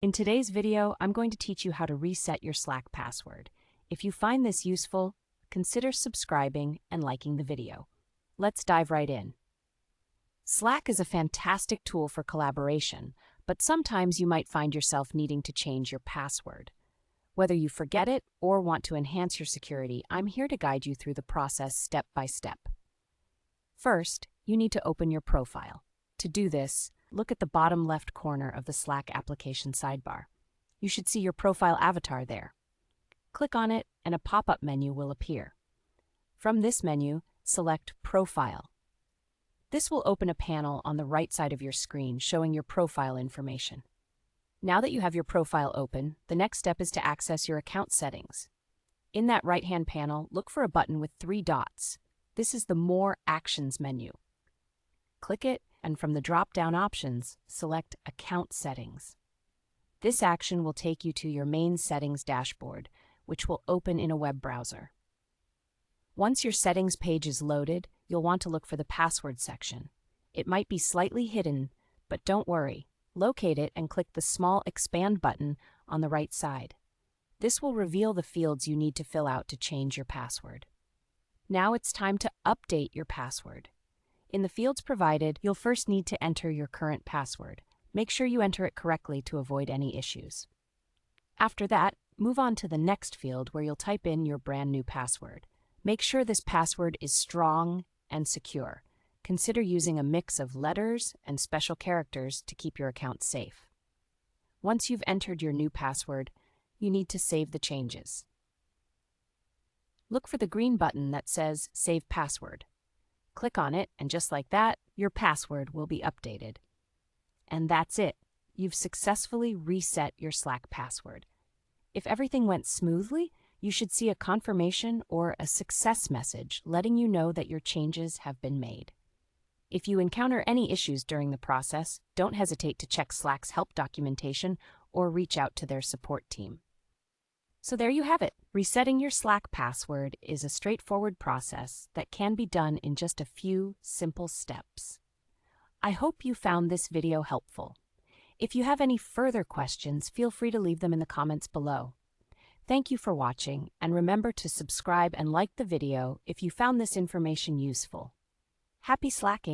In today's video, I'm going to teach you how to reset your Slack password. If you find this useful, consider subscribing and liking the video. Let's dive right in. Slack is a fantastic tool for collaboration, but sometimes you might find yourself needing to change your password. Whether you forget it or want to enhance your security, I'm here to guide you through the process step by step. First, you need to open your profile. To do this, look at the bottom left corner of the Slack application sidebar. You should see your profile avatar there. Click on it and a pop-up menu will appear. From this menu, select Profile. This will open a panel on the right side of your screen showing your profile information. Now that you have your profile open, the next step is to access your account settings. In that right-hand panel, look for a button with 3 dots. This is the More Actions menu. Click it, and from the drop-down options, select Account Settings. This action will take you to your main settings dashboard, which will open in a web browser. Once your settings page is loaded, you'll want to look for the password section. It might be slightly hidden, but don't worry. Locate it and click the small Expand button on the right side. This will reveal the fields you need to fill out to change your password. Now it's time to update your password. In the fields provided, you'll first need to enter your current password. Make sure you enter it correctly to avoid any issues. After that, move on to the next field where you'll type in your brand new password. Make sure this password is strong and secure. Consider using a mix of letters and special characters to keep your account safe. Once you've entered your new password, you need to save the changes. Look for the green button that says Save Password. Click on it, and just like that, your password will be updated. And that's it. You've successfully reset your Slack password. If everything went smoothly, you should see a confirmation or a success message letting you know that your changes have been made. If you encounter any issues during the process, don't hesitate to check Slack's help documentation or reach out to their support team. So there you have it. Resetting your Slack password is a straightforward process that can be done in just a few simple steps. I hope you found this video helpful. If you have any further questions, feel free to leave them in the comments below. Thank you for watching, and remember to subscribe and like the video if you found this information useful. Happy Slacking!